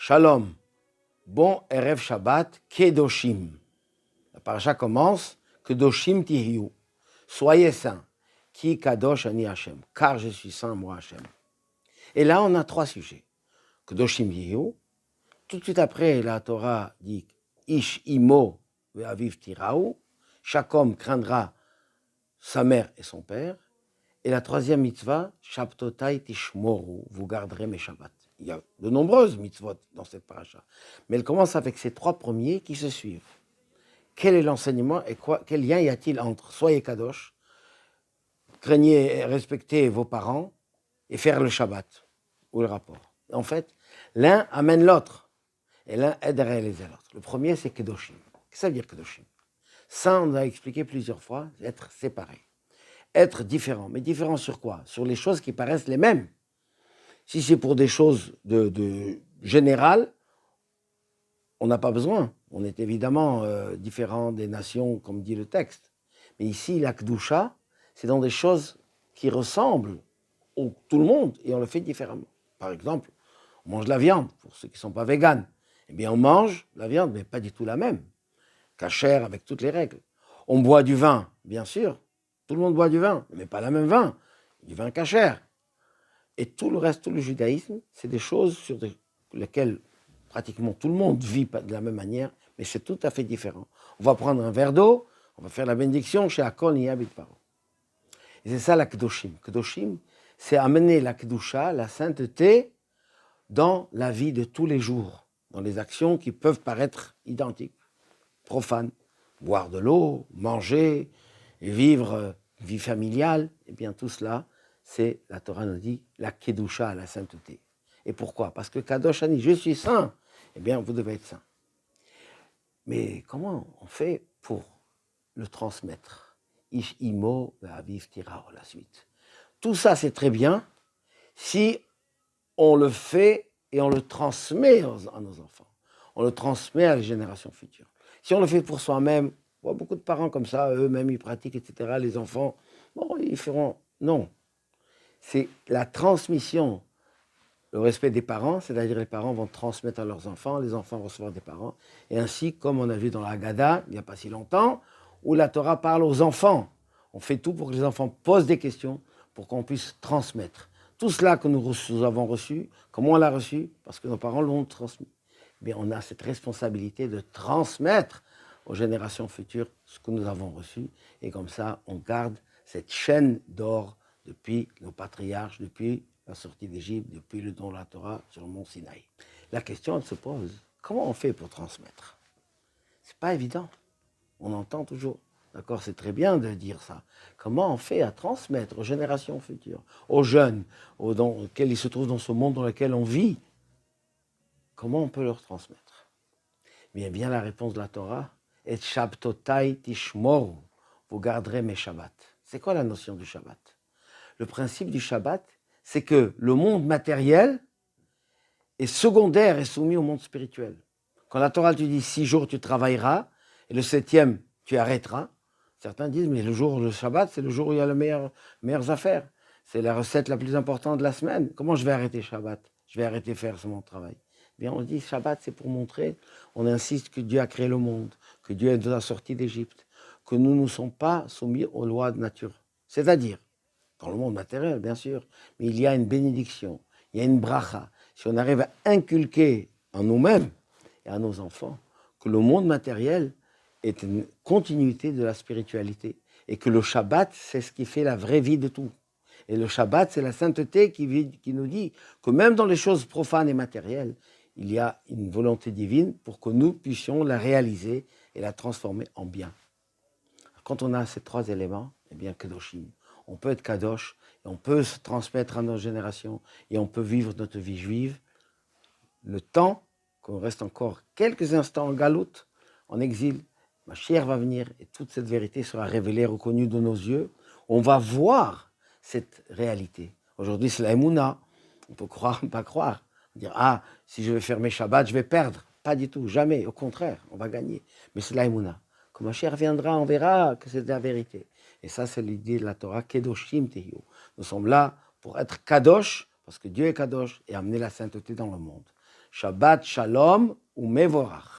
Shalom, bon Erev Shabbat, Kedoshim. La paracha commence, Kedoshim tihiu. Soyez saints, Ki Kadosh ani Hashem, car je suis saint, moi Hashem. Et là, on a trois sujets. Kedoshim tihiu. Tout de suite après, la Torah dit, Ish imo ve'aviv tiraou. Chaque homme craindra sa mère et son père. Et la troisième mitzvah, Shabtotai tishmoru, vous garderez mes Shabbats. Il y a de nombreuses mitzvot dans cette paracha. Mais elle commence avec ces trois premiers qui se suivent. Quel est l'enseignement et quel lien y a-t-il entre soyez kadosh, craignez et respectez vos parents et faire le Shabbat, ou le rapport. En fait, l'un amène l'autre et l'un aide à réaliser l'autre. Le premier, c'est kedoshim. Qu'est-ce que ça veut dire kedoshim? Ça, on a expliqué plusieurs fois, être séparé. Être différent. Mais différent sur quoi? Sur les choses qui paraissent les mêmes. Si c'est pour des choses de générales, on n'a pas besoin. On est évidemment différent des nations, comme dit le texte. Mais ici, la Kedusha, c'est dans des choses qui ressemblent à tout le monde et on le fait différemment. Par exemple, on mange de la viande, pour ceux qui ne sont pas véganes. Eh bien, on mange la viande, mais pas du tout la même. Cachère avec toutes les règles. On boit du vin, bien sûr. Tout le monde boit du vin, mais pas le même vin. Du vin cachère. Et tout le reste, tout le judaïsme, c'est des choses sur lesquelles pratiquement tout le monde vit de la même manière, mais c'est tout à fait différent. On va prendre un verre d'eau, on va faire la bénédiction chez Akon et Yabit Paro. Et c'est ça la Kedoshim. Kedoshim, c'est amener la Kedusha, la sainteté, dans la vie de tous les jours, dans les actions qui peuvent paraître identiques, profanes. Boire de l'eau, manger, vivre une vie familiale, et bien tout cela, c'est, la Torah nous dit, la Kedusha, la sainteté. Et pourquoi? Parce que Kadosh Ani, je suis saint, eh bien vous devez être saint. Mais comment on fait pour le transmettre? Ish imo ve'aviv tirao, la suite. Tout ça c'est très bien si on le fait et on le transmet à nos enfants. On le transmet à les générations futures. Si on le fait pour soi-même, on voit beaucoup de parents comme ça, eux-mêmes ils pratiquent, etc. Les enfants, bon, ils feront... Non. C'est la transmission, le respect des parents, c'est-à-dire les parents vont transmettre à leurs enfants, les enfants recevoir des parents. Et ainsi, comme on a vu dans la Haggadah, il n'y a pas si longtemps, où la Torah parle aux enfants. On fait tout pour que les enfants posent des questions, pour qu'on puisse transmettre. Tout cela que nous avons reçu, comment on l'a reçu? Parce que nos parents l'ont transmis. Mais on a cette responsabilité de transmettre aux générations futures ce que nous avons reçu. Et comme ça, on garde cette chaîne d'or depuis nos patriarches, depuis la sortie d'Égypte, depuis le don de la Torah sur le mont Sinaï. La question, elle se pose, comment on fait pour transmettre? C'est pas évident. On entend toujours. D'accord, c'est très bien de dire ça. Comment on fait à transmettre aux générations futures, aux jeunes, auxquels ils se trouvent dans ce monde dans lequel on vit? Comment on peut leur transmettre? Bien la réponse de la Torah, et Shabtotai tishmoru, vous garderez mes Shabbats. C'est quoi la notion du Shabbat? Le principe du Shabbat, c'est que le monde matériel est secondaire et soumis au monde spirituel. Quand la Torah te dit 6 jours tu travailleras, et le 7e tu arrêteras, certains disent mais le Shabbat c'est le jour où il y a les meilleures affaires. C'est la recette la plus importante de la semaine. Comment je vais arrêter Shabbat? Je vais arrêter de faire mon travail. Bien, on dit Shabbat c'est pour montrer, on insiste que Dieu a créé le monde, que Dieu nous a sortis d'Égypte, que nous ne sommes pas soumis aux lois de nature. C'est-à-dire, dans le monde matériel, bien sûr, mais il y a une bénédiction, il y a une bracha. Si on arrive à inculquer en nous-mêmes et à nos enfants que le monde matériel est une continuité de la spiritualité et que le Shabbat, c'est ce qui fait la vraie vie de tout. Et le Shabbat, c'est la sainteté qui nous dit que même dans les choses profanes et matérielles, il y a une volonté divine pour que nous puissions la réaliser et la transformer en bien. Quand on a ces trois éléments, eh bien, Kedoshim, on peut être Kadosh, et on peut se transmettre à nos générations, et on peut vivre notre vie juive. Le temps qu'on reste encore quelques instants en galoute, en exil, Mashiach va venir, et toute cette vérité sera révélée, reconnue de nos yeux. On va voir cette réalité. Aujourd'hui, c'est la Emouna. On peut croire, pas croire. Dire, ah, si je vais faire mes Shabbats, je vais perdre. Pas du tout, jamais. Au contraire, on va gagner. Mais c'est la Emouna. Quand Mashiach reviendra, on verra que c'est la vérité. Et ça, c'est l'idée de la Torah, Kedoshim Tehiu. Nous sommes là pour être Kadosh, parce que Dieu est Kadosh, et amener la sainteté dans le monde. Shabbat Shalom ou Mevorach.